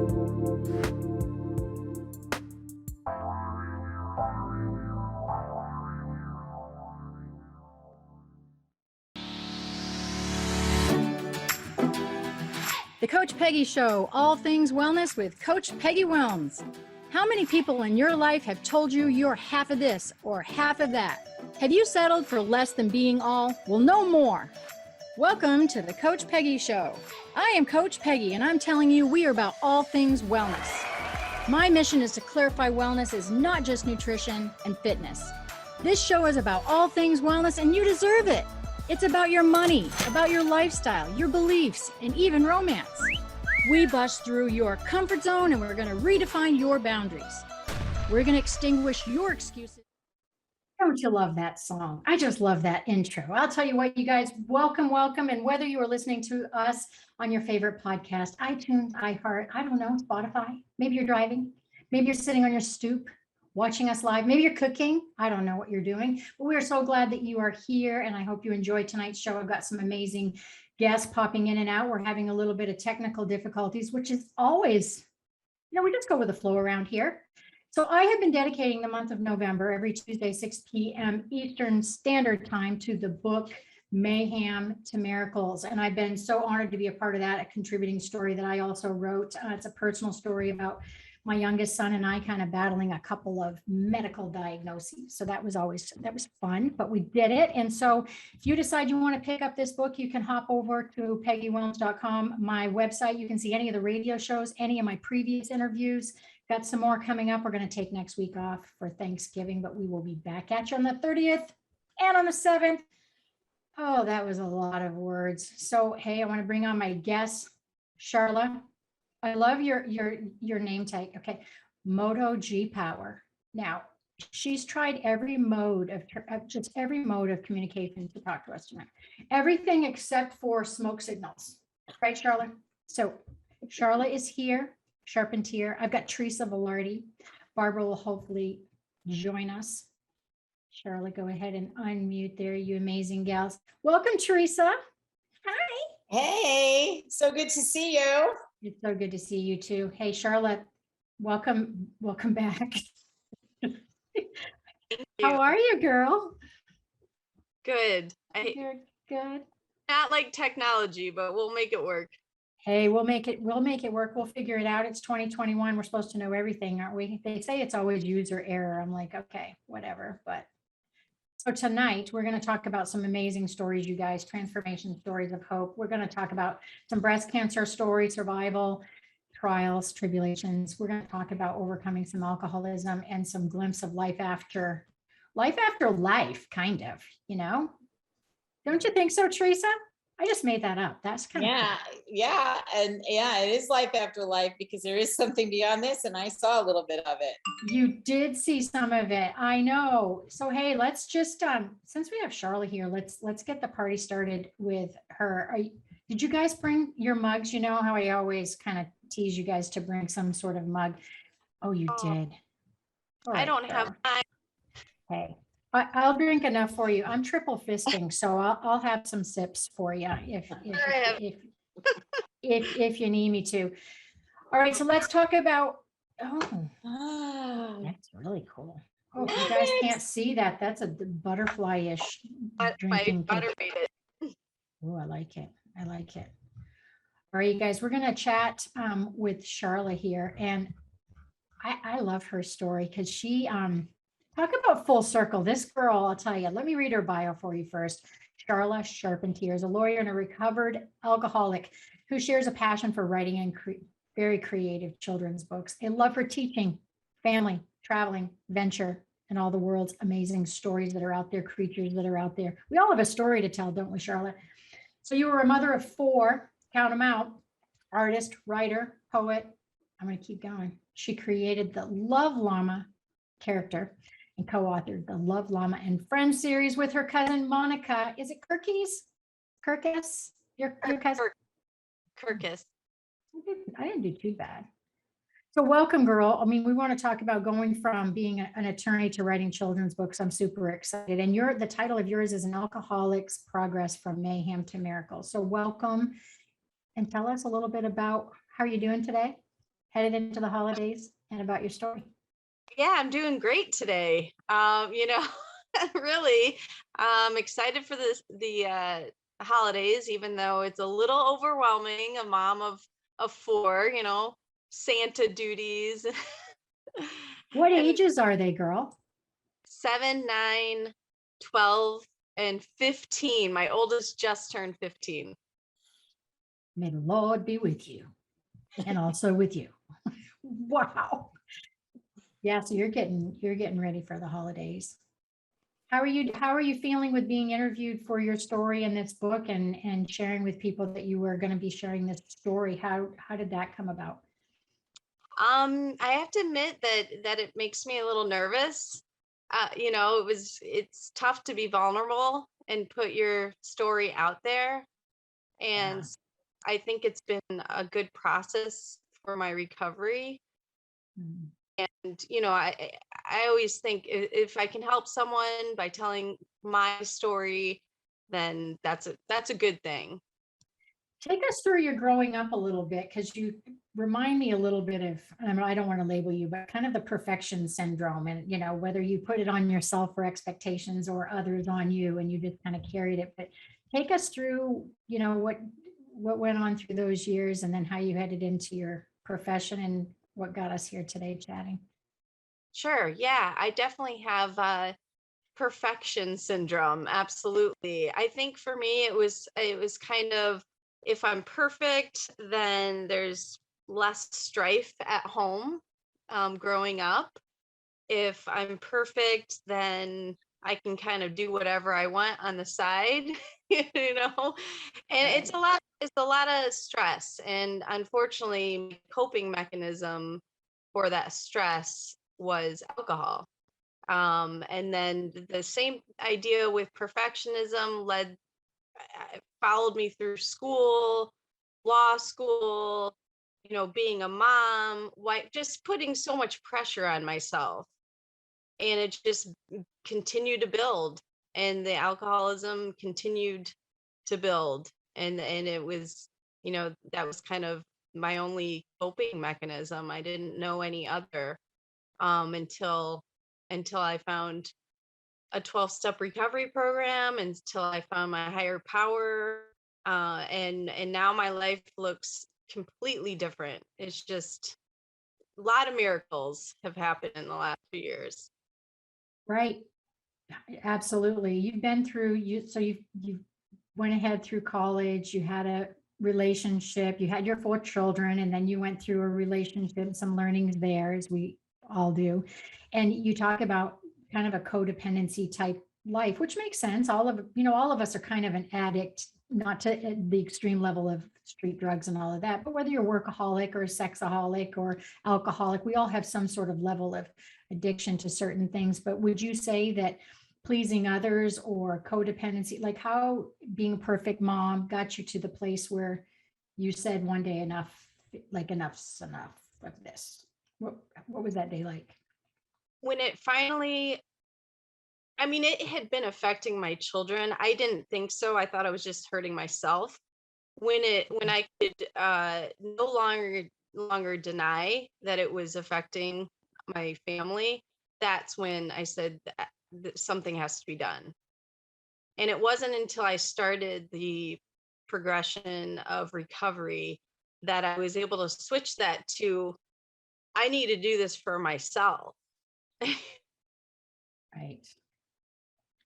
The Coach Peggy Show, all things wellness with Coach Peggy Wellns. How many people in your life have told you you're half of this or half of that? Have you settled for less than being all? Well, no more. Welcome to the Coach Peggy Show. I am Coach Peggy, and I'm telling you we are about all things wellness. My mission is to clarify wellness is not just nutrition and fitness. This show is about all things wellness, and you deserve it. It's about your money, about your lifestyle, your beliefs, and even romance. We bust through your comfort zone and we're going to redefine your boundaries. We're going to extinguish your excuses. Don't you love that song? I just love that intro. I'll tell you what, you guys, welcome. And whether you are listening to us on your favorite podcast, iTunes, iHeart, I don't know, Spotify, maybe you're driving, maybe you're sitting on your stoop, watching us live. Maybe you're cooking. I don't know what you're doing, but we're so glad that you are here. And I hope you enjoyed tonight's show. I've got some amazing guests popping in and out. We're having a little bit of technical difficulties, which is always, we just go with the flow around here. So I have been dedicating the month of November every Tuesday, 6 p.m. Eastern Standard Time to the book Mayhem to Miracles. And I've been so honored to be a part of that, a contributing story that I also wrote. It's a personal story about my youngest son and I kind of battling a couple of medical diagnoses. So that was fun, but we did it. And so if you decide you want to pick up this book, you can hop over to peggywellns.com, my website. You can see any of the radio shows, any of my previous interviews. Got some more coming up. We're going to take next week off for Thanksgiving, but we will be back at you on the 30th and on the 7th. Oh, that was a lot of words. So, hey, I want to bring on my guest, Sharla. I love your name tag. Okay. Moto G Power. Now, she's tried every mode of communication to talk to us tonight. Everything except for smoke signals. Right, Sharla? So Sharla is here, Charpentier. I've got Teresa Velardi. Barbara will hopefully join us. Sharla, go ahead and unmute there, you amazing gals. Welcome, Teresa. Hi. Hey, so good to see you. It's so good to see you too. Hey, Charlotte, welcome back. How are you, girl? Good. You're good. Not like technology, but we'll make it work. Hey, we'll make it work. We'll figure it out. It's 2021. We're supposed to know everything, aren't we? They say it's always user error. I'm like, okay, whatever. But so tonight we're going to talk about some amazing stories, you guys, transformation stories of hope. We're going to talk about some breast cancer stories, survival, trials, tribulations. We're going to talk about overcoming some alcoholism and some glimpse of life after life, kind of, Don't you think so, Teresa? I just made that up. That's kind of cool. It is life after life because there is something beyond this, and I saw a little bit of it. You did see some of it. I know. So hey, let's just since we have Sharla here, let's get the party started with her. Did you guys bring your mugs? You know how I always kind of tease you guys to bring some sort of mug. Oh, you did. I don't have time. Hey. I'll drink enough for you. I'm triple fisting, so I'll have some sips for you if you need me to. All right, so let's talk about. Oh, that's really cool. Oh, you guys can't see that. That's a butterfly-ish drinking. My butter made it. Oh, I like it. All right, you guys, we're gonna chat with Sharla here, and I love her story because she talk about full circle. This girl, I'll tell you, let me read her bio for you first. Sharla Charpentier is a lawyer and a recovered alcoholic who shares a passion for writing and very creative children's books, a love for teaching, family, traveling, venture, and all the world's amazing stories that are out there, creatures that are out there. We all have a story to tell, don't we, Sharla? So you were a mother of 4, count them out, artist, writer, poet. I'm going to keep going. She created the Love Llama character and co-authored the Love Llama and Friends series with her cousin Monica. Is it Kirkis? Your cousin? Kirkis. I didn't do too bad. So welcome, girl. I mean, we want to talk about going from being an attorney to writing children's books. I'm super excited. And the title of yours is An Alcoholic's Progress from Mayhem to Miracles. So welcome, and tell us a little bit about how you're doing today. headed into the holidays and about your story? Yeah, I'm doing great today. Really, excited for the holidays, even though it's a little overwhelming. A mom of four, Santa duties. What And ages are they, girl? 7, 9, 12, and 15. My oldest just turned 15. May the Lord be with you and also with you. Wow. Yeah, so you're getting ready for the holidays. How are you feeling with being interviewed for your story in this book and sharing with people that you were going to be sharing this story? How did that come about? I have to admit that it makes me a little nervous. It's tough to be vulnerable and put your story out there. And I think it's been a good process for my recovery. Mm. And I always think if I can help someone by telling my story, then that's a good thing. Take us through your growing up a little bit, because you remind me a little bit of, I don't want to label you, but kind of the perfection syndrome, and whether you put it on yourself or expectations or others on you, and you just kind of carried it. But take us through, what went on through those years, and then how you headed into your profession and what got us here today chatting. Sure. Yeah, I definitely have perfection syndrome. Absolutely. I think for me it was kind of, if I'm perfect, then there's less strife at home growing up. If I'm perfect, then I can kind of do whatever I want on the side, and it's a lot of stress. And unfortunately, my coping mechanism for that stress was alcohol. And then the same idea with perfectionism followed me through school, law school, being a mom, just putting so much pressure on myself. And it just continued to build, and the alcoholism continued to build. And it was, that was kind of my only coping mechanism. I didn't know any other until I found a 12-step recovery program, until I found my higher power. And now my life looks completely different. It's just a lot of miracles have happened in the last few years. Right. Absolutely. You've been through, you went ahead through college, you had a relationship, you had your 4 children, and then you went through a relationship, some learnings there, as we all do. And you talk about kind of a codependency type life, which makes sense. All of us are kind of an addict, not to the extreme level of street drugs and all of that, but whether you're workaholic or sexaholic or alcoholic, we all have some sort of level of addiction to certain things. But would you say that pleasing others or codependency, like how being a perfect mom got you to the place where you said one day, enough's enough of this? What was that day like? When it finally, it had been affecting my children. I didn't think so. I thought I was just hurting myself. When I could no longer deny that it was affecting my family, that's when I said that something has to be done. And it wasn't until I started the progression of recovery that I was able to switch that to, I need to do this for myself. Right.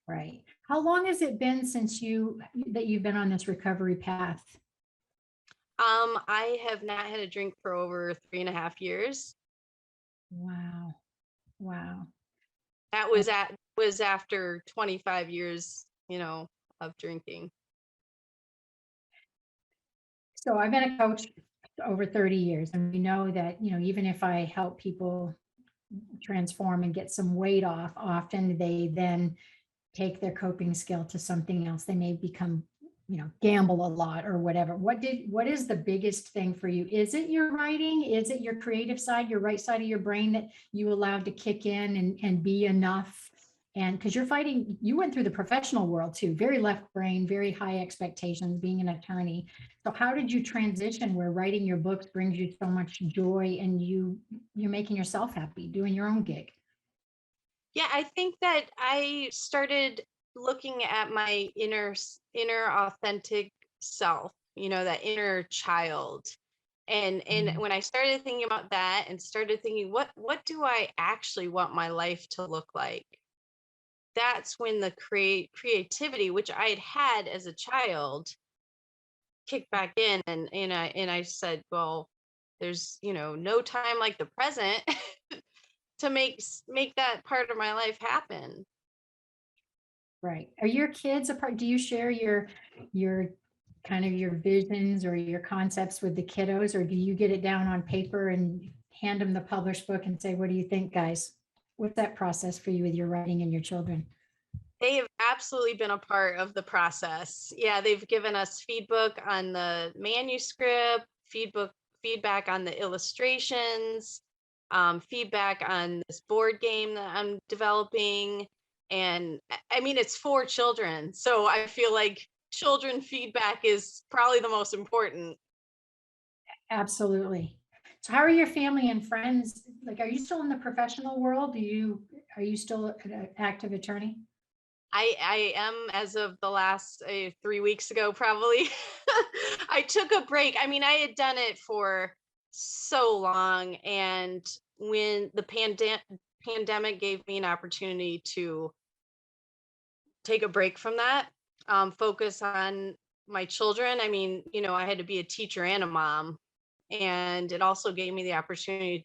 Right. How long has it been since you've been on this recovery path? I have not had a drink for over 3.5 years. Wow. Wow. That was after 25 years, of drinking. So I've been a coach over 30 years, and we know that, even if I help people transform and get some weight off, often they then take their coping skill to something else. They may become, gamble a lot or whatever. What is the biggest thing for you? Is it your writing? Is it your creative side, your right side of your brain that you allowed to kick in and be enough And because you went through the professional world too, very left brain, very high expectations, being an attorney. So how did you transition where writing your books brings you so much joy and you're making yourself happy, doing your own gig? Yeah, I think that I started looking at my inner authentic self, that inner child. And Mm. when I started thinking about that and started thinking, what do I actually want my life to look like? That's when the creativity, which I had as a child, kicked back in, and I said, well, there's no time like the present to make that part of my life happen. Right. Are your kids a part? Do you share your kind of your visions or your concepts with the kiddos, or do you get it down on paper and hand them the published book and say, what do you think, guys? What's that process for you with your writing and your children? They have absolutely been a part of the process. Yeah, they've given us feedback on the manuscript, feedback on the illustrations, feedback on this board game that I'm developing. And I mean, it's for children. So I feel like children feedback is probably the most important. Absolutely. So how are your family and friends? Like, are you still in the professional world? Are you still an active attorney? I am, as of the last 3 weeks ago, probably. I took a break. I mean, I had done it for so long, and when the pandemic gave me an opportunity to take a break from that, focus on my children. I mean, I had to be a teacher and a mom, and it also gave me the opportunity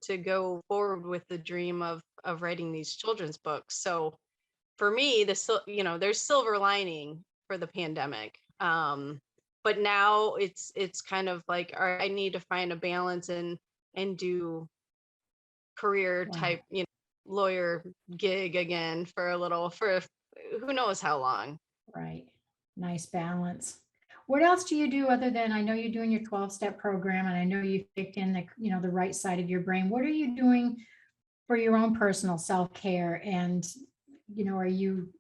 to go forward with the dream of writing these children's books. So for me, there's silver lining for the pandemic. But now it's kind of like, all right, I need to find a balance and do career Wow. type, lawyer gig again for who knows how long. Right. Nice balance. What else do you do other than, I know you're doing your 12-step program and I know you kicked in the right side of your brain. What are you doing for your own personal self-care? And, are you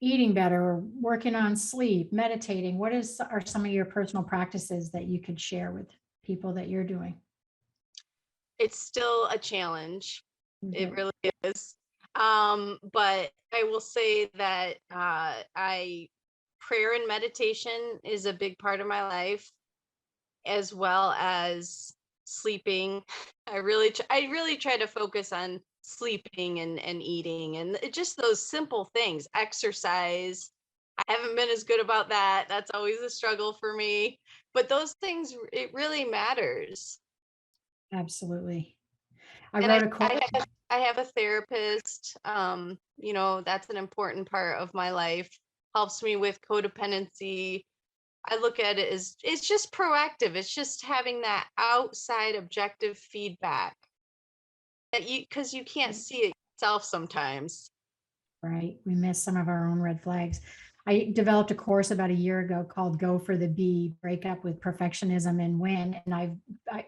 eating better or working on sleep, meditating? Are some of your personal practices that you could share with people that you're doing? It's still a challenge. It Okay. really is. But I will say that I prayer and meditation is a big part of my life, as well as sleeping. I really try to focus on sleeping and eating, and just those simple things. Exercise. I haven't been as good about that. That's always a struggle for me. But those things, it really matters. Absolutely. I And wrote a quote. I have a therapist. That's an important part of my life. Helps me with codependency. I look at it as it's just proactive. It's just having that outside objective feedback that because you can't see it yourself sometimes. Right. We miss some of our own red flags. I developed a course about a year ago called Go for the B, Break Up with Perfectionism and Win. And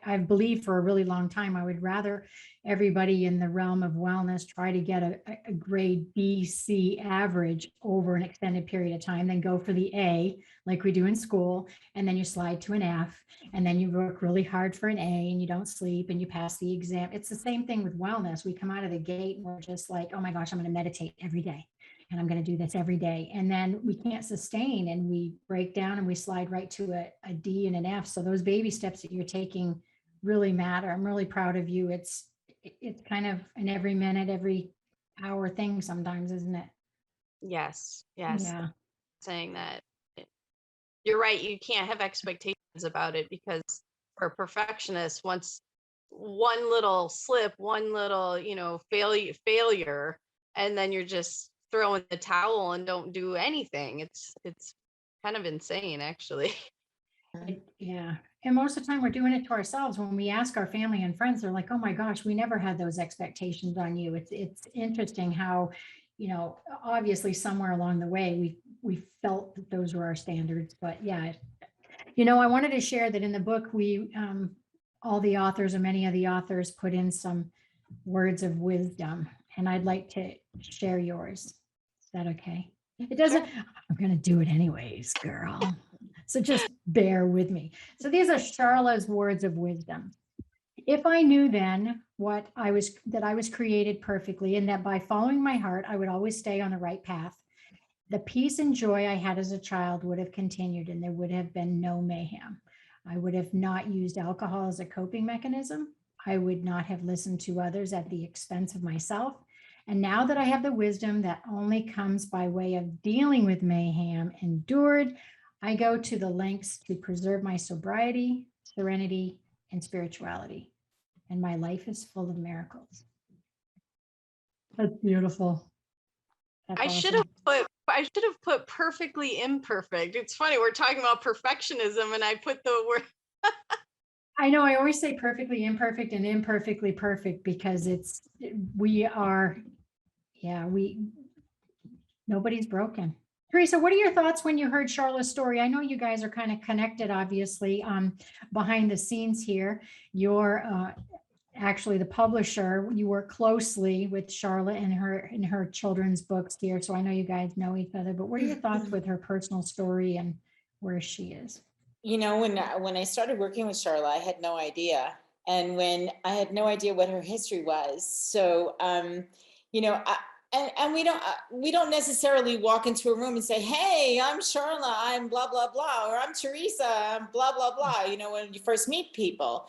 I've believed for a really long time, I would rather everybody in the realm of wellness try to get a grade B, C average over an extended period of time than go for the A like we do in school. And then you slide to an F, and then you work really hard for an A and you don't sleep and you pass the exam. It's the same thing with wellness. We come out of the gate and we're just like, oh my gosh, I'm going to meditate every day and I'm going to do this every day. And then we can't sustain and we break down and we slide right to a D and an F. So those baby steps that you're taking really matter. I'm really proud of you. It's kind of an every minute, every hour thing sometimes, isn't it? Yes, Yeah. saying that. You're right. You can't have expectations about it, because for a perfectionist, once one little slip, one little, failure, and then you're just throwing the towel and don't do anything. It's kind of insane, actually. Yeah. And most of the time we're doing it to ourselves. When we ask our family and friends, they're like, oh my gosh, we never had those expectations on you. It's interesting how, obviously somewhere along the way we felt that those were our standards. But yeah, I wanted to share that in the book, all the authors or many of the authors put in some words of wisdom. And I'd like to share yours. Is that okay? It doesn't, I'm going to do it anyways, girl. So just bear with me. So these are Sharla's words of wisdom. If I knew then that I was created perfectly and that by following my heart, I would always stay on the right path, the peace and joy I had as a child would have continued and there would have been no mayhem. I would have not used alcohol as a coping mechanism. I would not have listened to others at the expense of myself. And now that I have the wisdom that only comes by way of dealing with mayhem endured, I go to the lengths to preserve my sobriety, serenity, and spirituality. And my life is full of miracles. That's beautiful. That's I should have awesome. put perfectly imperfect. It's funny, we're talking about perfectionism and I put the word. I know I always say perfectly imperfect and imperfectly perfect because nobody's broken. Teresa, what are your thoughts when you heard Sharla's story? I know you guys are kind of connected, obviously, behind the scenes here. You're actually the publisher. You work closely with Sharla and her children's books here. So I know you guys know each other, but what are your thoughts with her personal story and where she is? You know, when I started working with Sharla, I had no idea. And when I had no idea what her history was. So, you know, and we don't necessarily walk into a room and say, hey, I'm Sharla, I'm blah, blah, blah, or I'm Teresa, I'm blah, blah, blah, you know, when you first meet people.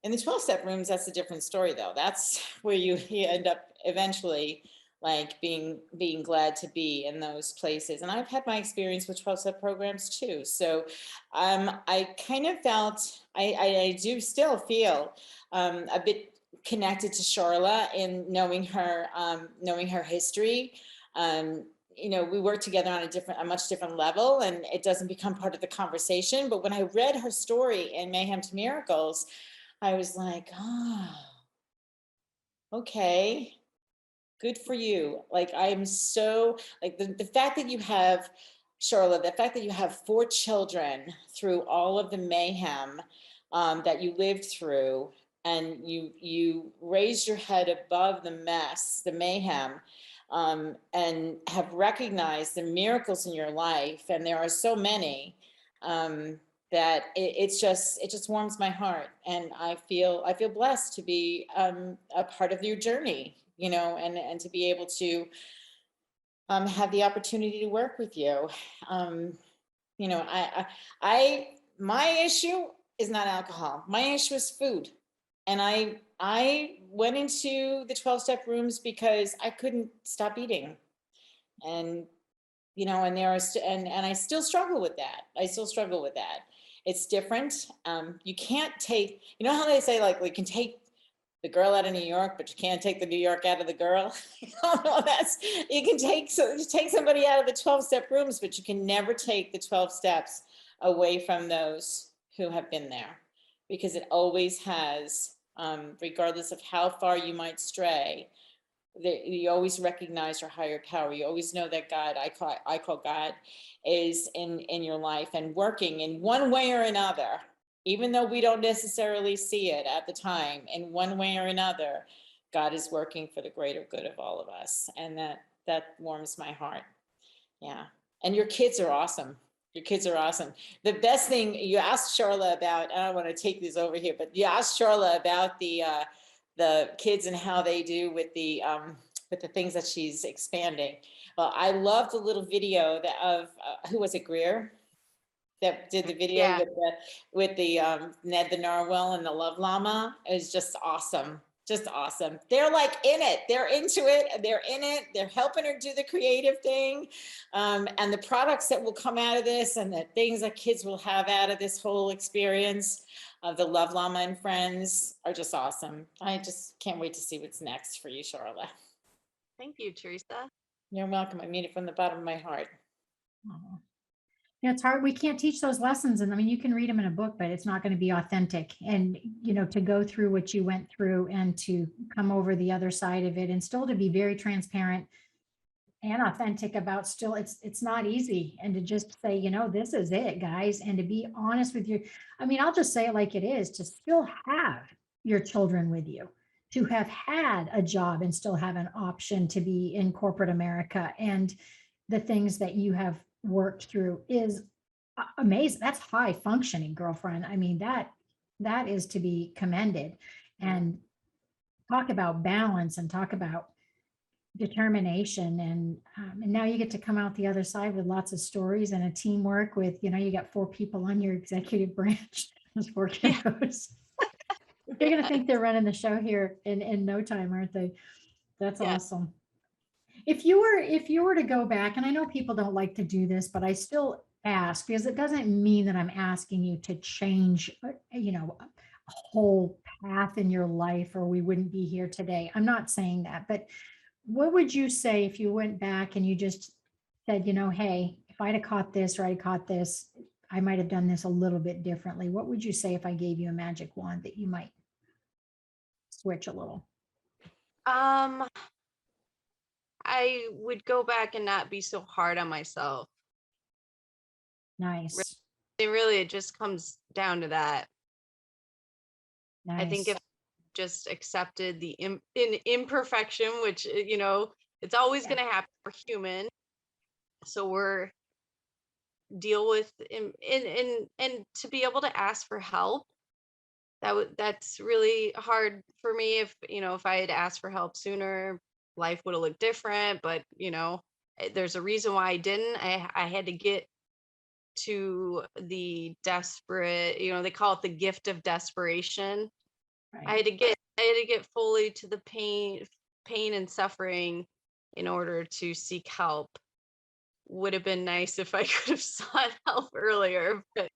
In the 12-step rooms, that's a different story, though. That's where you end up eventually like being glad to be in those places. And I've had my experience with 12-step programs too. So I kind of felt, I do still feel a bit connected to Sharla in knowing her history. You know, we work together on a much different level, and it doesn't become part of the conversation. But when I read her story in Mayhem to Miracles, I was like, oh, okay, good for you. Like, I am so, like, the fact that you have, Sharla, the fact that you have 4 children through all of the mayhem that you lived through, and you raised your head above the mess, the mayhem, and have recognized the miracles in your life, and there are so many, that it just warms my heart, and I feel blessed to be a part of your journey, you know, and to be able to have the opportunity to work with you. You know, my issue is not alcohol. My issue is food, and I went into the 12-step rooms because I couldn't stop eating, and you know, and there are and I still struggle with that. It's different. You can't take, you know how they say, like, we can take the girl out of New York, but you can't take the New York out of the girl. No, you can take somebody out of the 12-step rooms, but you can never take the 12 steps away from those who have been there, because it always has, regardless of how far you might stray, you always recognize your higher power. You always know that God, I call God, is in your life and working in one way or another, even though we don't necessarily see it at the time. In one way or another, God is working for the greater good of all of us, and that warms my heart. Yeah, and your kids are awesome. Your kids are awesome. The best thing you asked Sharla about, I don't want to take this over here, but you asked Sharla about the kids and how they do with the things that she's expanding. Well, I love the little video of who was it, Greer, that did the video Yeah. with the Ned the Narwhal and the Love Llama. It was just awesome. Just awesome. They're like in it. They're into it. They're in it. They're helping her do the creative thing. And the products that will come out of this, and the things that kids will have out of this whole experience of the Love Llama and Friends, are just awesome. I just can't wait to see what's next for you, Sharla. Thank you, Teresa. You're welcome. I mean it from the bottom of my heart. Oh. Yeah, it's hard. We can't teach those lessons. And I mean, you can read them in a book, but it's not going to be authentic. And, you know, to go through what you went through and to come over the other side of it, and still to be very transparent and authentic about, still, it's not easy. And to just say, you know, this is it, guys. And to be honest with you. I mean, I'll just say it like it is, to still have your children with you, to have had a job and still have an option to be in corporate America, and the things that you have worked through is amazing. That's high functioning, girlfriend. I mean, that is to be commended. And talk about balance and talk about determination. And now you get to come out the other side with lots of stories and a teamwork with, you got 4 people on your executive branch. Those 4 kiddos. They're going to think they're running the show here in no time, aren't they? That's awesome. If you were to go back, and I know people don't like to do this, but I still ask, because it doesn't mean that I'm asking you to change, a whole path in your life, or we wouldn't be here today. I'm not saying that, but what would you say if you went back and you just said, hey, if I'd have caught this, or I caught this, I might have done this a little bit differently. What would you say if I gave you a magic wand that you might switch a little? I would go back and not be so hard on myself. Nice. It just comes down to that. Nice. I think if just accepted the imperfection, which, it's always going to happen. We're human. So we're deal with and to be able to ask for help. That's really hard for me. If I had asked for help sooner, life would have looked different, but there's a reason why I didn't. I had to get to the desperate, they call it the gift of desperation. Right. I had to get fully to the pain and suffering in order to seek help. Would have been nice if I could have sought help earlier, but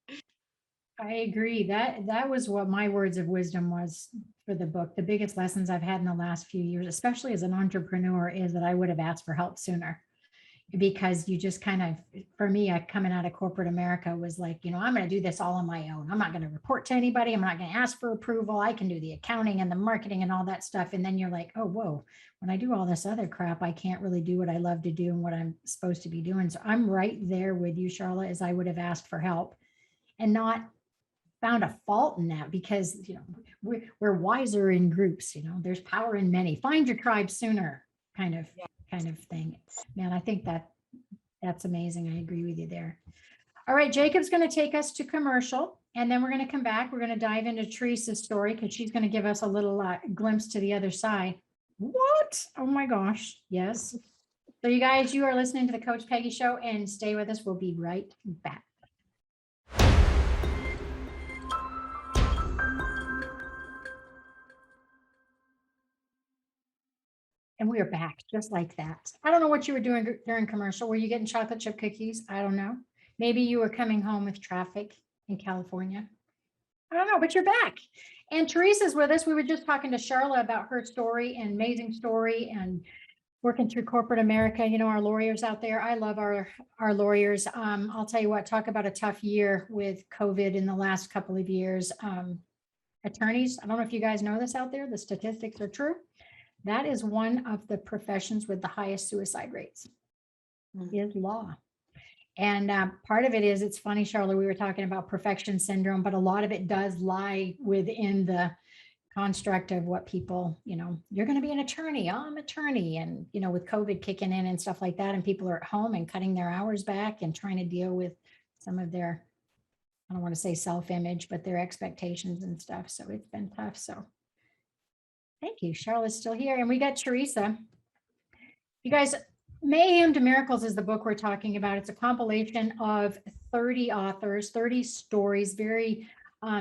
I agree. That was what my words of wisdom was for the book. The biggest lessons I've had in the last few years, especially as an entrepreneur, is that I would have asked for help sooner. Because you just kind of, for me, coming out of corporate America was like, I'm going to do this all on my own. I'm not going to report to anybody. I'm not going to ask for approval. I can do the accounting and the marketing and all that stuff. And then you're like, oh, whoa, when I do all this other crap, I can't really do what I love to do and what I'm supposed to be doing. So I'm right there with you, Sharla, as I would have asked for help and not found a fault in that, because, we're wiser in groups, there's power in many. Find your tribe sooner, kind of thing. Man, I think that's amazing. I agree with you there. All right, Jacob's going to take us to commercial, and then we're going to come back. We're going to dive into Teresa's story, because she's going to give us a little glimpse to the other side. What? Oh my gosh. Yes. So you guys, you are listening to the Coach Peggy Show, and stay with us. We'll be right back. And we are back just like that. I don't know what you were doing during commercial. Were you getting chocolate chip cookies? I don't know. Maybe you were coming home with traffic in California. I don't know, but you're back. And Teresa's with us. We were just talking to Sharla about her story, and amazing story, and working through corporate America. Our lawyers out there. I love our lawyers. I'll tell you what, talk about a tough year with COVID in the last couple of years. Attorneys, I don't know if you guys know this out there, the statistics are true. That is one of the professions with the highest suicide rates, is law. And part of it is, it's funny, Sharla, we were talking about perfection syndrome, but a lot of it does lie within the construct of what people, you're going to be an attorney. I'm an attorney. And, with COVID kicking in and stuff like that, and people are at home and cutting their hours back and trying to deal with some of their, I don't want to say self-image, but their expectations and stuff. So it's been tough. So thank you. Charlotte's still here. And we got Teresa. You guys, Mayhem to Miracles is the book we're talking about. It's a compilation of 30 authors, 30 stories, very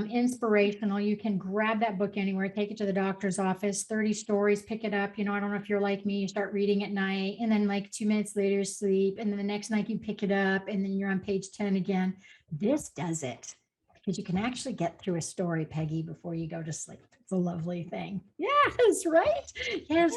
inspirational. You can grab that book anywhere, take it to the doctor's office, 30 stories, pick it up. I don't know if you're like me, you start reading at night, and then like 2 minutes later sleep. And then the next night you pick it up, and then you're on page 10 again. This does it, because you can actually get through a story, Peggy, before you go to sleep. It's a lovely thing. Yes, right? Yes.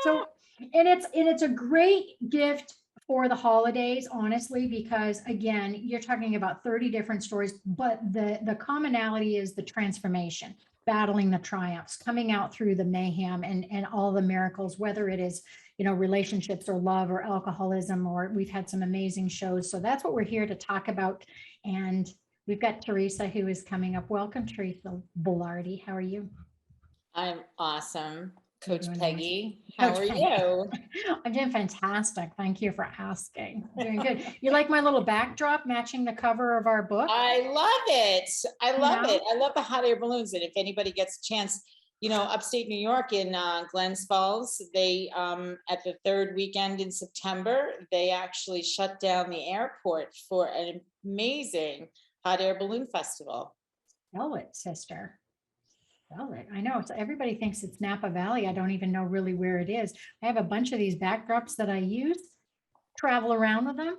So, and it's a great gift for the holidays, honestly, because again, you're talking about 30 different stories, but the commonality is the transformation, battling the triumphs, coming out through the mayhem and all the miracles, whether it is, relationships or love or alcoholism, or we've had some amazing shows. So that's what we're here to talk about. And we've got Teresa who is coming up. Welcome, Teresa Velardi. How are you? I'm awesome. Coach Doing Peggy, how Coach are Peggy. you? I'm doing fantastic. Thank you for asking. I'm doing good. You like my little backdrop matching the cover of our book? I love it. I love know? it. I love the hot air balloons. And if anybody gets a chance, upstate New York in Glens Falls, they at the third weekend in September, they actually shut down the airport for an amazing hot air balloon festival. Tell it, sister. Tell it. I know. So everybody thinks it's Napa Valley. I don't even know really where it is. I have a bunch of these backdrops that I use, travel around with them,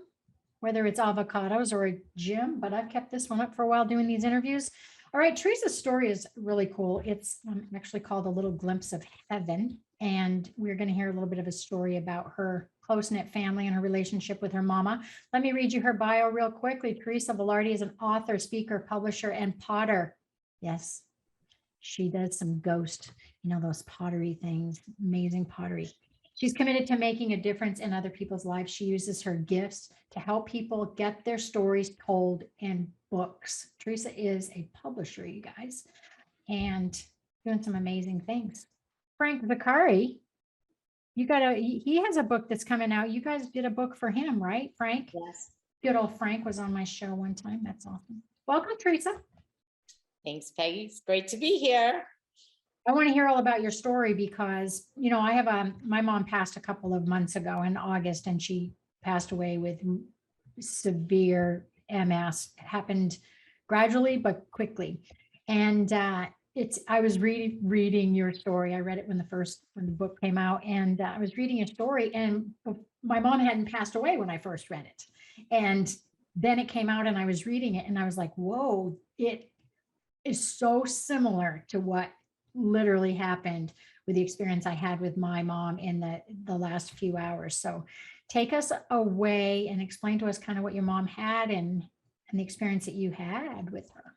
whether it's avocados or a gym, but I've kept this one up for a while doing these interviews. All right, Teresa's story is really cool. It's actually called A Little Glimpse of Heaven. And we're going to hear a little bit of a story about her close-knit family and her relationship with her mama. Let me read you her bio real quickly. Teresa Velardi is an author, speaker, publisher, and potter. Yes, she does some ghost, those pottery things, amazing pottery. She's committed to making a difference in other people's lives. She uses her gifts to help people get their stories told in books. Teresa is a publisher, you guys, and doing some amazing things. Frank Vicari, he has a book that's coming out. You guys did a book for him, right, Frank? Yes. Good old Frank was on my show one time. That's awesome. Welcome, Teresa. Thanks, Peggy. It's great to be here. I want to hear all about your story because, I have my mom passed a couple of months ago in August, and she passed away with severe MS. Happened gradually, but quickly. And I was reading your story. I read it when the book came out, and I was reading your story, and my mom hadn't passed away when I first read it. And then it came out and I was reading it and I was like, whoa, it is so similar to what literally happened with the experience I had with my mom in the last few hours. So take us away and explain to us kind of what your mom had and the experience that you had with her.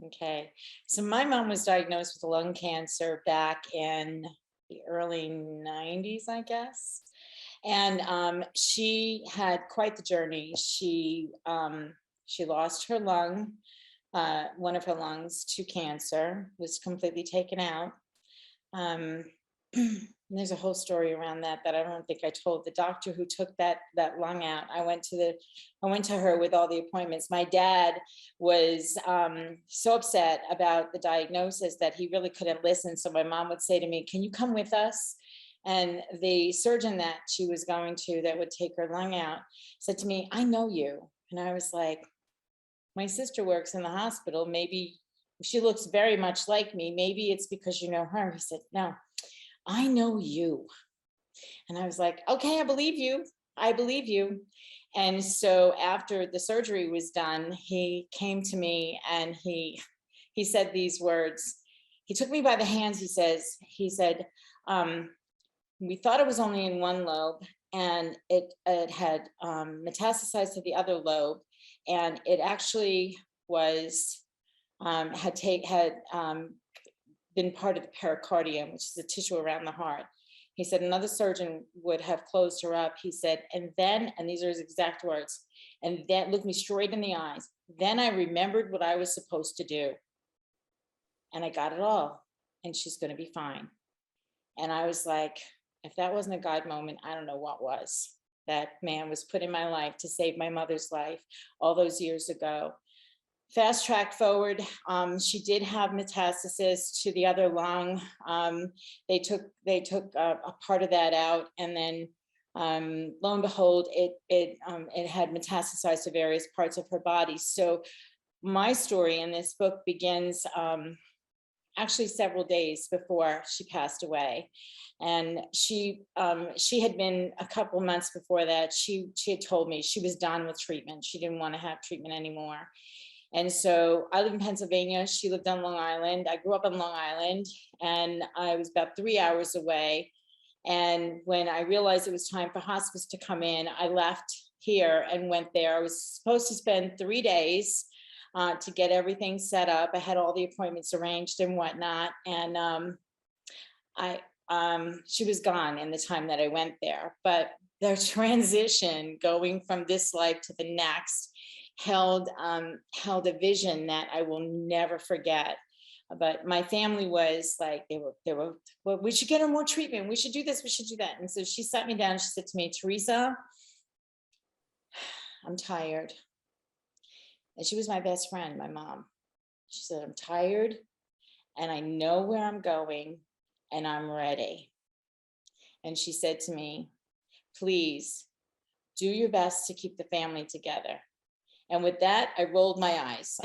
Okay. So my mom was diagnosed with lung cancer back in the early 90s, I guess. And she had quite the journey. She lost her lung, one of her lungs, to cancer, was completely taken out. There's a whole story around that I don't think I told. The doctor who took that lung out, I went to her with all the appointments. My dad was so upset about the diagnosis that he really couldn't listen. So my mom would say to me, "Can you come with us?" And the surgeon that she was going to that would take her lung out said to me, "I know you." And I was like, "My sister works in the hospital. Maybe she looks very much like me. Maybe it's because you know her." He said, "No, I know you." And I was like, "Okay, I believe you. I believe you." And so after the surgery was done, he came to me and he said these words. He took me by the hands. He said, "We thought it was only in one lobe, and it had metastasized to the other lobe, and it actually was been part of the pericardium, which is the tissue around the heart." He said another surgeon would have closed her up. He said, and these are his exact words, "And then," looked me straight in the eyes, "then I remembered what I was supposed to do. And I got it all. And she's going to be fine." And I was like, if that wasn't a God moment, I don't know what was. That man was put in my life to save my mother's life all those years ago. Fast track forward, she did have metastasis to the other lung. They took a part of that out, and then lo and behold, it had metastasized to various parts of her body. So my story in this book begins actually several days before she passed away. And she had been, a couple months before that, she had told me she was done with treatment. She didn't want to have treatment anymore. And so I live in Pennsylvania. She lived on Long Island. I grew up on Long Island, and I was about 3 hours away. And when I realized it was time for hospice to come in, I left here and went there. I was supposed to spend 3 days to get everything set up. I had all the appointments arranged and whatnot. And she was gone in the time that I went there. But the transition going from this life to the next held a vision that I will never forget. But my family was like, they were, well, we should get her more treatment. We should do this. We should do that. And so she sat me down and she said to me, Teresa, I'm tired. And she was my best friend, my mom. She said, I'm tired and I know where I'm going and I'm ready. And she said to me, please do your best to keep the family together. And with that, I rolled my eyes.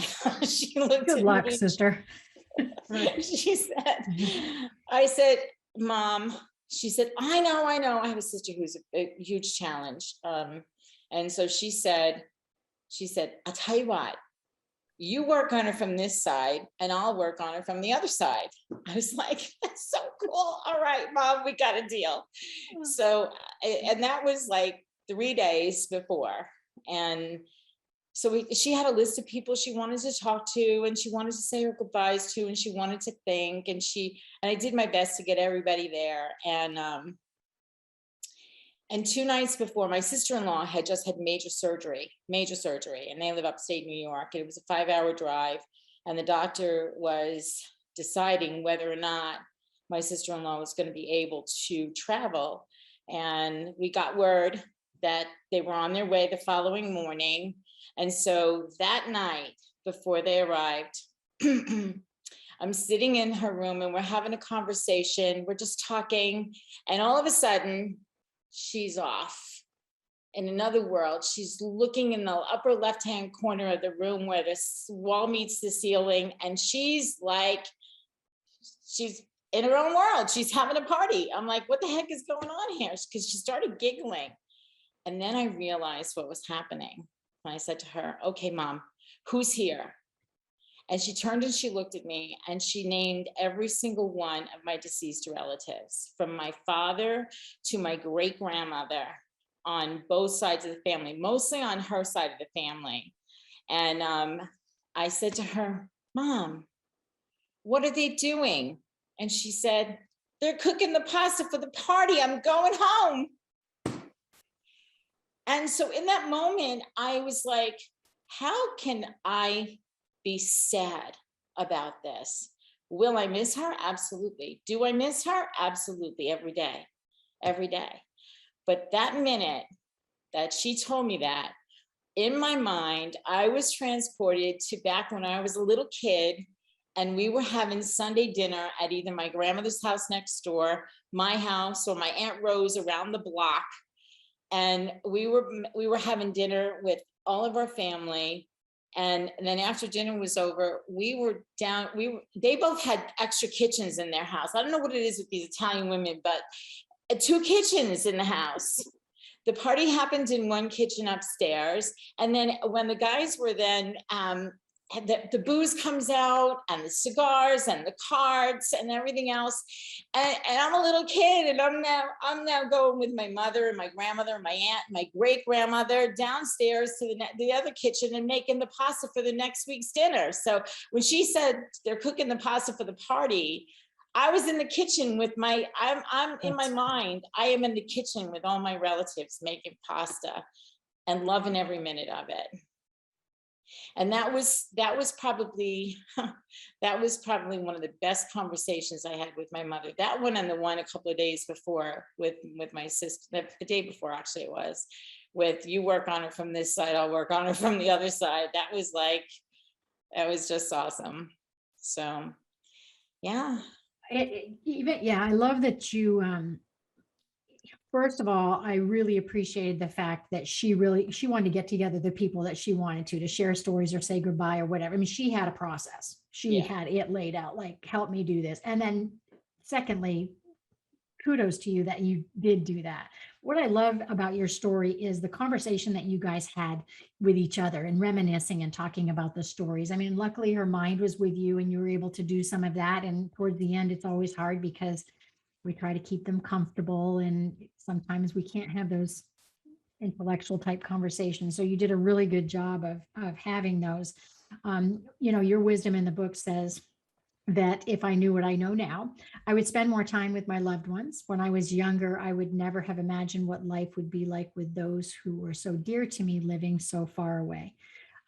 She looked Good at luck, me. sister. She said, I said, Mom, she said, I know. I have a sister who's a huge challenge. And so she said, I'll tell you what, you work on her from this side and I'll work on her from the other side. I was like, that's so cool. All right, Mom, we got a deal. So, and that was like 3 days before. And so she had a list of people she wanted to talk to and she wanted to say her goodbyes to, and she wanted to think, and I did my best to get everybody there. And 2 nights before, my sister-in-law had just had major surgery, and they live upstate New York. It was a 5-hour drive, and the doctor was deciding whether or not my sister-in-law was going to be able to travel. And we got word that they were on their way the following morning. And so that night before they arrived, I'm sitting in her room and we're having a conversation. We're just talking. And all of a sudden, she's off in another world. She's looking in the upper left-hand corner of the room where the wall meets the ceiling. And she's in her own world. She's having a party. I'm like, what the heck is going on here? Because she started giggling. And then I realized what was happening. And I said to her, okay, Mom, who's here? And she turned and she looked at me and she named every single one of my deceased relatives, from my father to my great grandmother, on both sides of the family, mostly on her side of the family. And I said to her, Mom, what are they doing? And she said, they're cooking the pasta for the party. I'm going home. And so in that moment, I was like, how can I be sad about this? Will I miss her? Absolutely. Do I miss her? Absolutely. Every day. But that minute that she told me that, in my mind, I was transported to back when I was a little kid and we were having Sunday dinner at either my grandmother's house next door, my house, or my Aunt Rose around the block. And we were having dinner with all of our family. And then after dinner was over, they both had extra kitchens in their house. I don't know what it is with these Italian women, but 2 kitchens in the house. The party happened in one kitchen upstairs. And then when the guys were then, the booze comes out and the cigars and the cards and everything else. And I'm a little kid and I'm now going with my mother and my grandmother and my aunt and my great grandmother downstairs to the other kitchen and making the pasta for the next week's dinner. So when she said they're cooking the pasta for the party, I was in the kitchen with I'm in my mind, I am in the kitchen with all my relatives making pasta and loving every minute of it. And that was probably one of the best conversations I had with my mother. That one and the one a couple of days before with my sister, the day before actually it was, with you work on her from this side, I'll work on her from the other side. That was just awesome. So yeah. I love that you, first of all, I really appreciated the fact that she wanted to get together the people that she wanted to share stories or say goodbye or whatever. I mean, she had a process. She had it laid out, like, help me do this. And then secondly, kudos to you that you did do that. What I love about your story is the conversation that you guys had with each other and reminiscing and talking about the stories. I mean, luckily her mind was with you and you were able to do some of that. And towards the end, it's always hard because we try to keep them comfortable and sometimes we can't have those intellectual type conversations. So you did a really good job of having those. Your wisdom in the book says that if I knew what I know now, I would spend more time with my loved ones. When I was younger, I would never have imagined what life would be like with those who were so dear to me living so far away.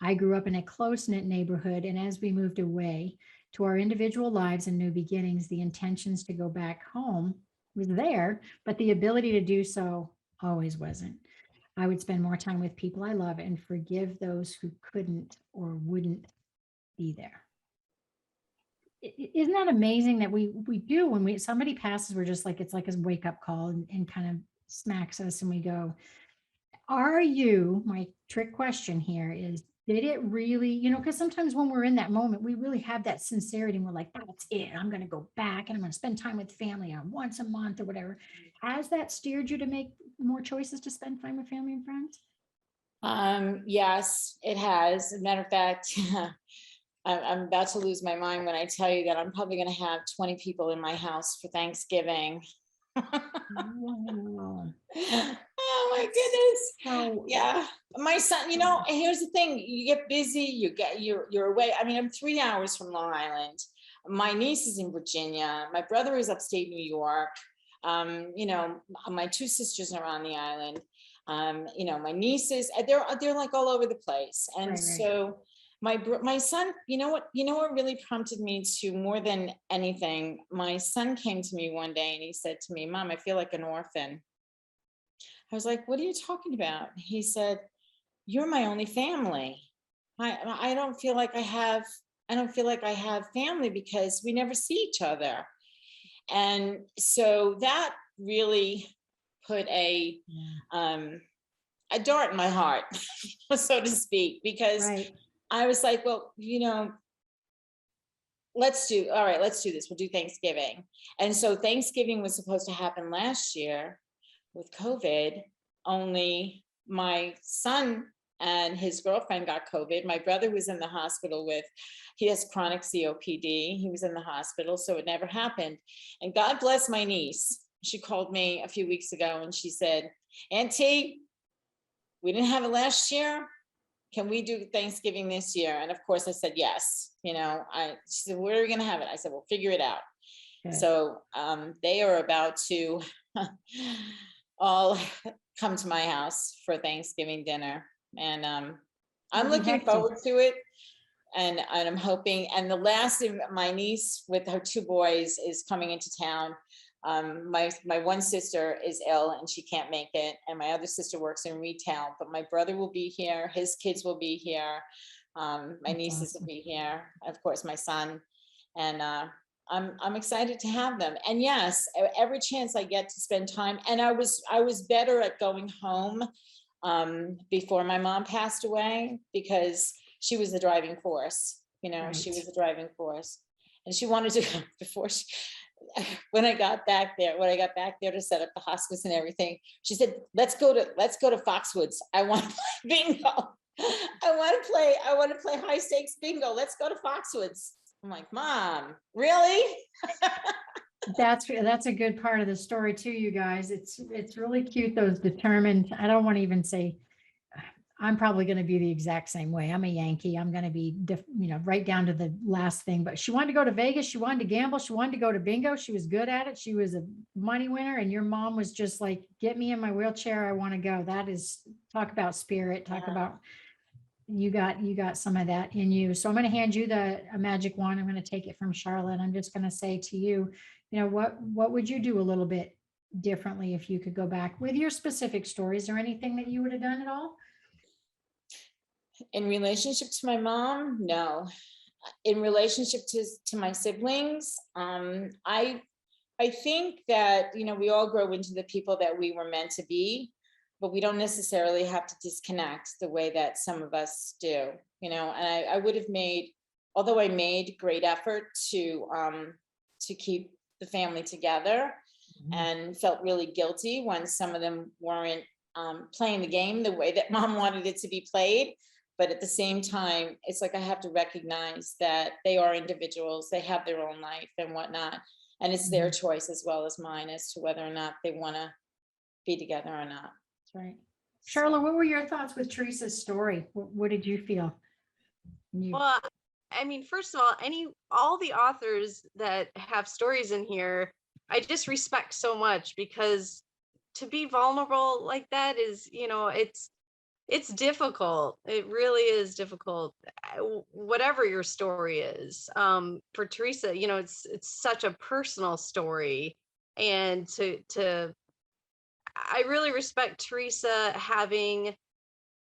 I grew up in a close-knit neighborhood, and as we moved away, to our individual lives and new beginnings, the intentions to go back home was there, but the ability to do so always wasn't. I would spend more time with people I love and forgive those who couldn't or wouldn't be there. Isn't that amazing that we do when somebody passes, we're just like, it's like a wake up call and kind of smacks us and we go, are you, my trick question here is, did it really, because sometimes when we're in that moment, we really have that sincerity and we're like, that's it. I'm going to go back and I'm going to spend time with family on once a month or whatever. Has that steered you to make more choices to spend time with family and friends? Yes, it has. As a matter of fact, I'm about to lose my mind when I tell you that I'm probably going to have 20 people in my house for Thanksgiving. Wow. Oh my goodness. So Yeah. My son, here's the thing, you get busy, you're away. I mean, I'm 3 hours from Long Island. My niece is in Virginia. My brother is upstate New York. My 2 sisters are on the island. My nieces, they're like all over the place. And Right. so my son, you know what really prompted me to more than anything, my son came to me one day and he said to me, Mom, I feel like an orphan. I was like, what are you talking about? He said, you're my only family. I don't feel like I have family because we never see each other. And so that really put a dart in my heart, so to speak, because right. I was like, well, let's do this. We'll do Thanksgiving. And so Thanksgiving was supposed to happen last year with COVID, only my son and his girlfriend got COVID. My brother was in the hospital he has chronic COPD. He was in the hospital, so it never happened. And God bless my niece. She called me a few weeks ago and she said, Auntie, we didn't have it last year. Can we do Thanksgiving this year? And of course I said, yes. She said, where are we going to have it? I said, we'll figure it out. Good. So they are about to all come to my house for Thanksgiving dinner. And I'm looking forward to it. And I'm hoping, and the last of my niece with her 2 boys is coming into town. My one sister is ill and she can't make it. And my other sister works in retail, but my brother will be here. His kids will be here. My nieces will be here. Of course, my son. And I'm excited to have them. And yes, every chance I get to spend time. And I was better at going home before my mom passed away because she was the driving force. Right. She was the driving force. And she wanted to, when I got back there to set up the hospice and everything, she said, let's go to Foxwoods. I want to play bingo. I want to play high stakes bingo. Let's go to Foxwoods. I'm like, Mom, really? That's a good part of the story too, you guys. It's really cute. Those determined, I don't want to even say, I'm probably going to be the exact same way. I'm a Yankee. I'm going to be, right down to the last thing, but she wanted to go to Vegas. She wanted to gamble. She wanted to go to bingo. She was good at it. She was a money winner. And your mom was just like, get me in my wheelchair. I want to go. That is, talk about spirit, talk about, you got some of that in you. So I'm going to hand you a magic wand. I'm going to take it from Sharla. And I'm just going to say to you, what would you do a little bit differently if you could go back with your specific stories or anything that you would have done at all? In relationship to my mom, no. In relationship to my siblings, I think that, we all grow into the people that we were meant to be, but we don't necessarily have to disconnect the way that some of us do, and I would have although I made great effort to keep the family together, and felt really guilty when some of them weren't playing the game the way that Mom wanted it to be played. But at the same time, it's like I have to recognize that they are individuals, they have their own life and whatnot. And it's their choice as well as mine as to whether or not they want to be together or not. That's right. Sharla, what were your thoughts with Teresa's story? What did you feel? Well, I mean, first of all, all the authors that have stories in here, I just respect so much, because to be vulnerable like that is, It's difficult. It really is difficult. Whatever your story is. For Teresa, it's such a personal story. And I really respect Teresa having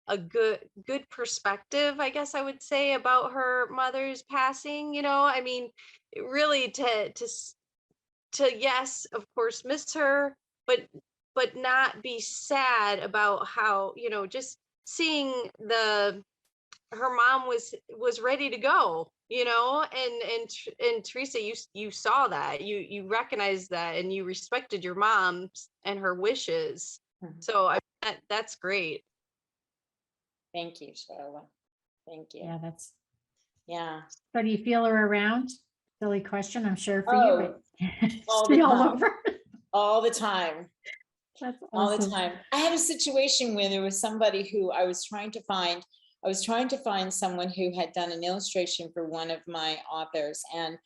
a good perspective, I guess I would say, about her mother's passing. I mean, really to yes, of course, miss her, but not be sad about how, just seeing the her mom was ready to go, and Teresa, you saw that, you recognized that, and you respected your mom and her wishes. Mhm. So that's great. Thank you, Sharla. Thank you. Yeah, that's, Yeah. so do you feel her around? Silly question, I'm sure for Oh, you, but all the see all time. over. All the time. That's All the awesome. time. I had a situation where there was somebody who I was trying to find. I was trying to find someone who had done an illustration for one of my authors, and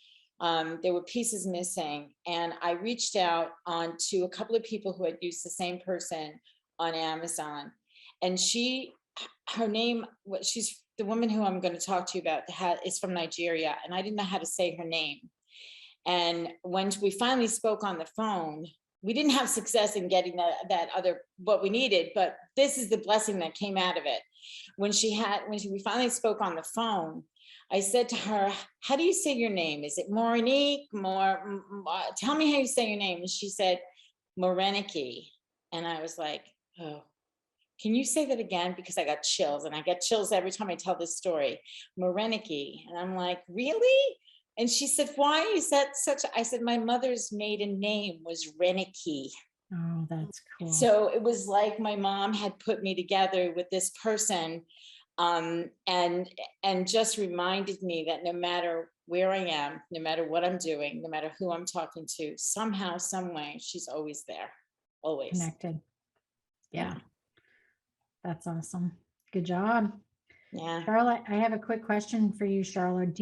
there were pieces missing. And I reached out on to a couple of people who had used the same person on Amazon. And her name, she's the woman who I'm going to talk to you about, is from Nigeria, and I didn't know how to say her name. And when we finally spoke on the phone, we didn't have success in getting that other what we needed, but this is the blessing that came out of it. When we finally spoke on the phone, I said to her, "How do you say your name? Is it Moronique? Tell me how you say your name." And she said, "Moreniki." And I was like, "Oh, can you say that again?" Because I got chills, and I get chills every time I tell this story. Moreniki. And I'm like, "Really?" And she said, "Why is that such?" I said, "My mother's maiden name was Reniki." Oh, that's cool. So it was like my mom had put me together with this person, and just reminded me that no matter where I am, no matter what I'm doing, no matter who I'm talking to, somehow, some way, she's always there, always. Connected. Yeah. That's awesome. Good job. Yeah. Charlotte, I have a quick question for you, Charlotte.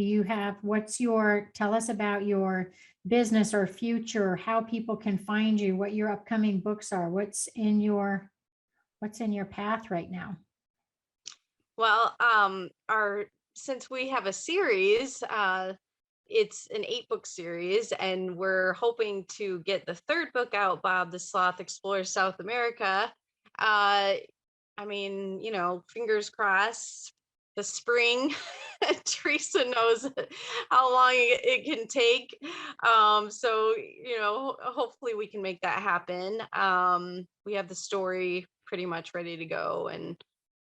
Tell us about your business or future, how people can find you, what your upcoming books are, what's in your path right now? Well, since we have a series, it's an 8-book series, and we're hoping to get the 3rd book out, Bob the Sloth Explores South America. I mean, fingers crossed, the spring. Teresa knows how long it can take. So, hopefully we can make that happen. We have the story pretty much ready to go,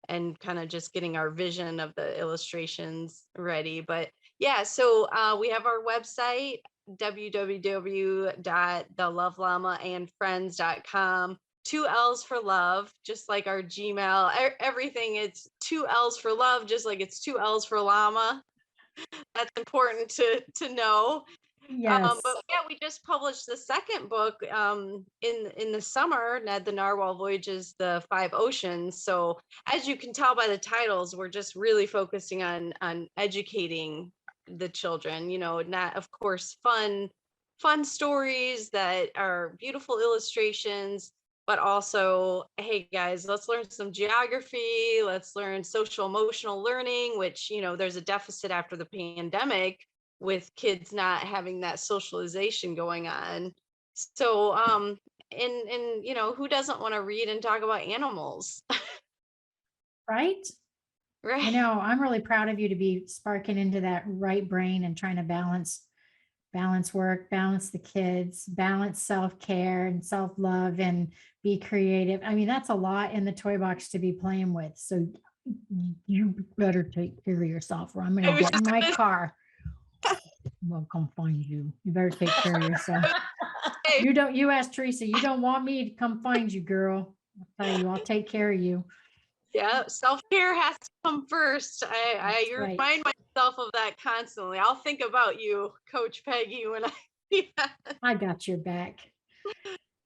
and kind of just getting our vision of the illustrations ready. But yeah, so we have our website, www.thelovelamaandfriends.com. 2 L's for love, just like our Gmail. Everything, it's 2 L's for love, just like it's 2 L's for llama. That's important to know. Yes. But yeah, we just published the 2nd book in the summer, Ned the Narwhal Voyages the 5 Oceans. So as you can tell by the titles, we're just really focusing on educating the children, not, of course, fun stories that are beautiful illustrations, but also, hey guys, let's learn some geography, let's learn social emotional learning, which, there's a deficit after the pandemic with kids not having that socialization going on. So and who doesn't want to read and talk about animals? Right? I Right. know, I'm really proud of you to be sparking into that right brain and trying to balance work, balance the kids, balance self-care and self-love, and be creative. I mean, that's a lot in the toy box to be playing with. So you better take care of yourself, or I'm going to get in my car. I'll come find you. You better take care of yourself. You ask Teresa, you don't want me to come find you, girl. I'll tell you, I'll take care of you. Yeah, self-care has to come first. I That's right. remind myself of that constantly. I'll think about you, Coach Peggy, when I got your back.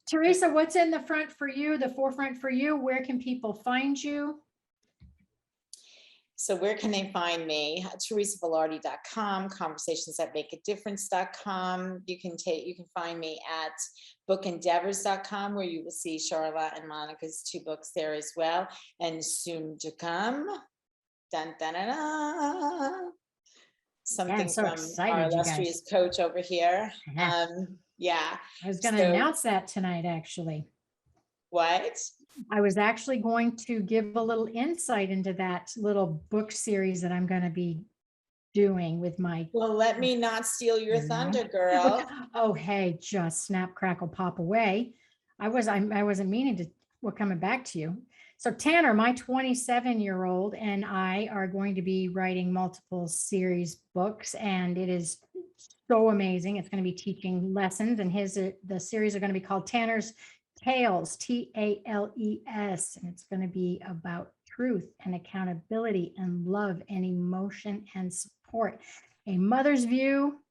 Teresa, what's in the forefront for you? Where can people find you? So where can they find me? teresavelardi.com, conversations@makeadifference.com. You can find me at bookendeavors.com, where you will see Sharla and Monica's 2 books there as well. And soon to come, dun, dun, dun, dun, something so from excited, our you guys. illustrious coach over here. Yeah. Yeah. I was going to So- announce that tonight, actually. What? I was actually going to give a little insight into that little book series that I'm going to be doing with my. Well, let me not steal your You know? thunder, girl. Oh, hey, just snap, crackle, pop away. I wasn't meaning to. We're coming back to you. So Tanner, my 27-year-old, and I are going to be writing multiple series books, and it is so amazing. It's going to be teaching lessons, and the series are going to be called Tanner's Tales, Tales, and it's going to be about truth and accountability and love and emotion and support. A mother's view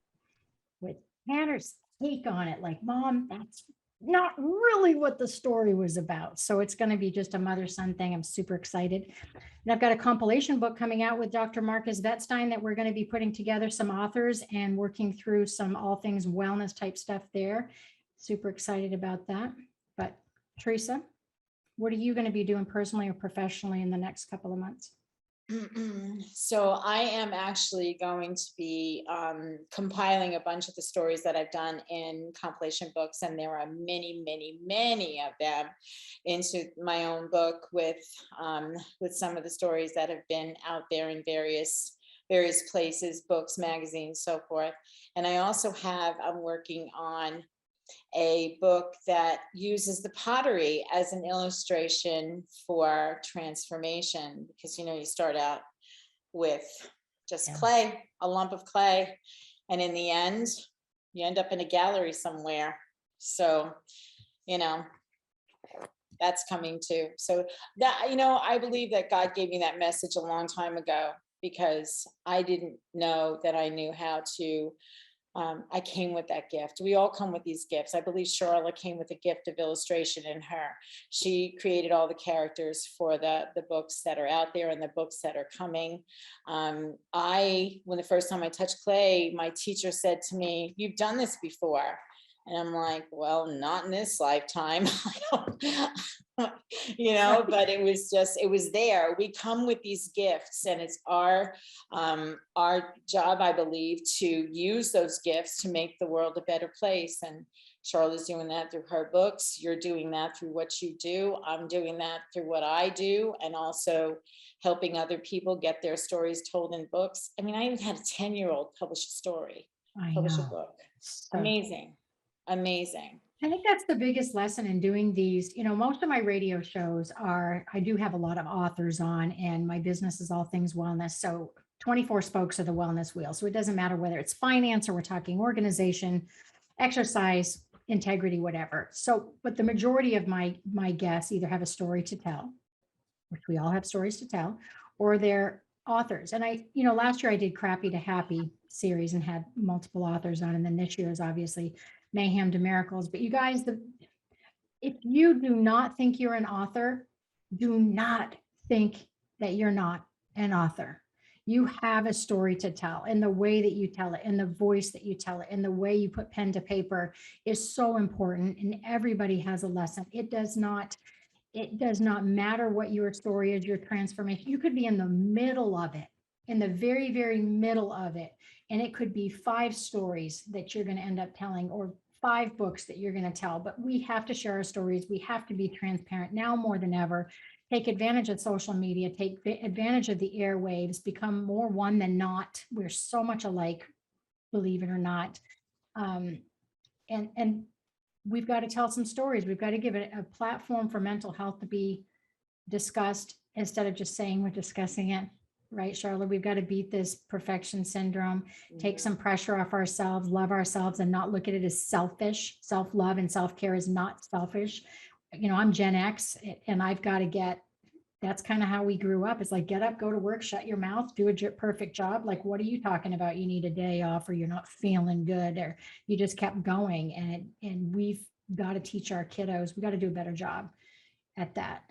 with Tanner's take on it. Like, Mom, that's not really what the story was about. So it's going to be just a mother-son thing. I'm super excited. And I've got a compilation book coming out with Dr. Marcus Vetstein that we're going to be putting together some authors and working through some all things wellness type stuff there. Super excited about that. But Teresa, what are you going to be doing personally or professionally in the next couple of months? So I am actually going to be compiling a bunch of the stories that I've done in compilation books, and there are many, many, many of them, into my own book with some of the stories that have been out there in various places, books, magazines, so forth. And I also I'm working on a book that uses the pottery as an illustration for transformation, because you start out with just clay, a lump of clay, and in the end you end up in a gallery somewhere. So that's coming too. So that I believe that God gave me that message a long time ago, because I didn't know that I knew how to. I came with that gift. We all come with these gifts. I believe Sharla came with a gift of illustration in her. She created all the characters for the books that are out there and the books that are coming. When the first time I touched clay, my teacher said to me, "You've done this before." And I'm like, well, not in this lifetime. But it was there. We come with these gifts, and it's our job, I believe, to use those gifts to make the world a better place. And Charlotte's doing that through her books. You're doing that through what you do. I'm doing that through what I do, and also helping other people get their stories told in books. I mean, I even had a 10-year-old publish a story, publish a book. So amazing. I think that's the biggest lesson in doing these. Most of my radio shows I do have a lot of authors on, and my business is all things wellness. So 24 spokes of the wellness wheel. So it doesn't matter whether it's finance or we're talking organization, exercise, integrity, whatever. So, but the majority of my guests either have a story to tell, which we all have stories to tell, or they're authors. And last year I did Crappy to Happy series and had multiple authors on. And then this year is obviously Mayhem to Miracles. But you guys, if you do not think you're an author, do not think that you're not an author. You have a story to tell, and the way that you tell it, and the voice that you tell it, and the way you put pen to paper is so important. And everybody has a lesson. It does not matter what your story is, your transformation. You could be in the middle of it, in the very, very middle of it. And it could be 5 stories that you're going to end up telling, or 5 books that you're going to tell. But we have to share our stories. We have to be transparent now more than ever. Take advantage of social media, take advantage of the airwaves, become more one than not. We're so much alike, believe it or not. And we've got to tell some stories. We've got to give it a platform for mental health to be discussed instead of just saying we're discussing it. Right, Sharla? We've got to beat this perfection syndrome, take some pressure off ourselves, love ourselves, and not look at it as selfish. Self-love and self-care is not selfish. I'm Gen X, and I've got to that's kind of how we grew up. It's like, get up, go to work, shut your mouth, do a perfect job. Like, what are you talking about? You need a day off, or you're not feeling good, or you just kept going. And we've got to teach our kiddos. We got to do a better job at that.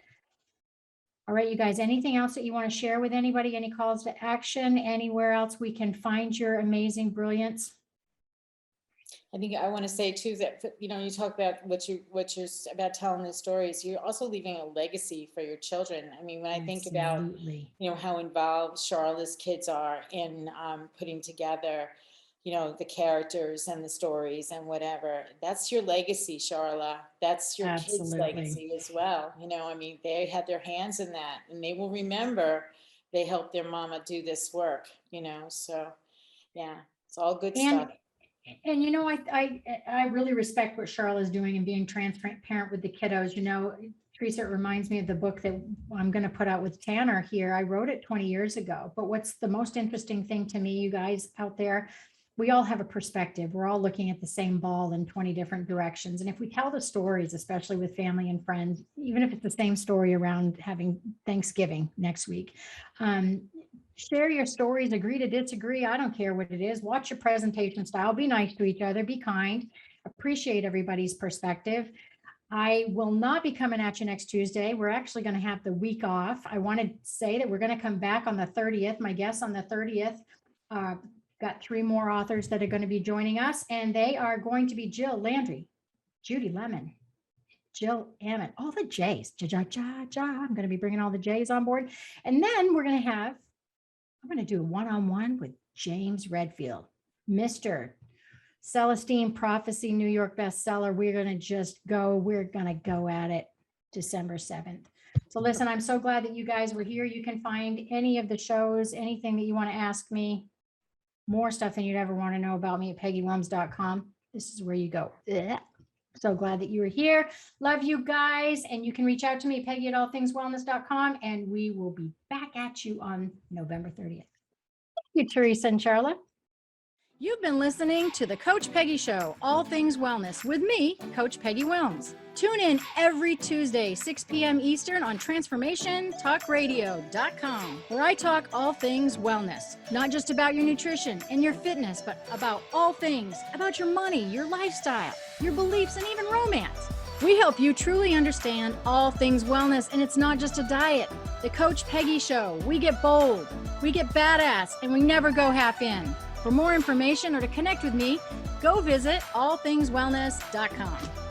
All right, you guys, anything else that you want to share with anybody? Any calls to action? Anywhere else we can find your amazing brilliance? I think I want to say too that, you know, you talk about what you're about telling the stories, you're also leaving a legacy for your children. I mean, when I think about, Absolutely. you know, how involved Charla's kids are in putting together, you know, the characters and the stories and whatever, that's your legacy, Sharla. That's your kids' Absolutely. legacy as well. You know, I mean, they had their hands in that, and they will remember they helped their mama do this work, you know, so yeah, it's all good stuff. And you know, I really respect what Sharla is doing and being transparent with the kiddos. You know, Teresa, it reminds me of the book that I'm going to put out with Tanner here. I wrote it 20 years ago, but what's the most interesting thing to me, you guys out there, we all have a perspective. We're all looking at the same ball in 20 different directions. And if we tell the stories, especially with family and friends, even if it's the same story around having Thanksgiving next week, share your stories, agree to disagree. I don't care what it is. Watch your presentation style. Be nice to each other. Be kind. Appreciate everybody's perspective. I will not be coming at you next Tuesday. We're actually going to have the week off. I want to say that we're going to come back on the 30th. My guests on the 30th, got 3 more authors that are going to be joining us, and they are going to be Jill Landry, Judy Lemon, Jill Ammett, all the J's. I'm going to be bringing all the J's on board. And then I'm going to do a one-on-one with James Redfield, Mr. Celestine Prophecy, New York bestseller. We're going to go at it December 7th. So listen, I'm so glad that you guys were here. You can find any of the shows, anything that you want to ask me, more stuff than you'd ever want to know about me at PeggyWilliams.com. This is where you go. Ugh. So glad that you were here. Love you guys. And you can reach out to me, Peggy at allthingswellness.com, and we will be back at you on November 30th. Thank you, Teresa and Sharla. You've been listening to the Coach Peggy Show, All Things Wellness, with me, Coach Peggy Wilms. Tune in every Tuesday, 6 p.m. Eastern on TransformationTalkRadio.com, where I talk all things wellness, not just about your nutrition and your fitness, but about all things, about your money, your lifestyle, your beliefs, and even romance. We help you truly understand all things wellness, and it's not just a diet. The Coach Peggy Show, we get bold, we get badass, and we never go half in. For more information or to connect with me, go visit allthingswellness.com.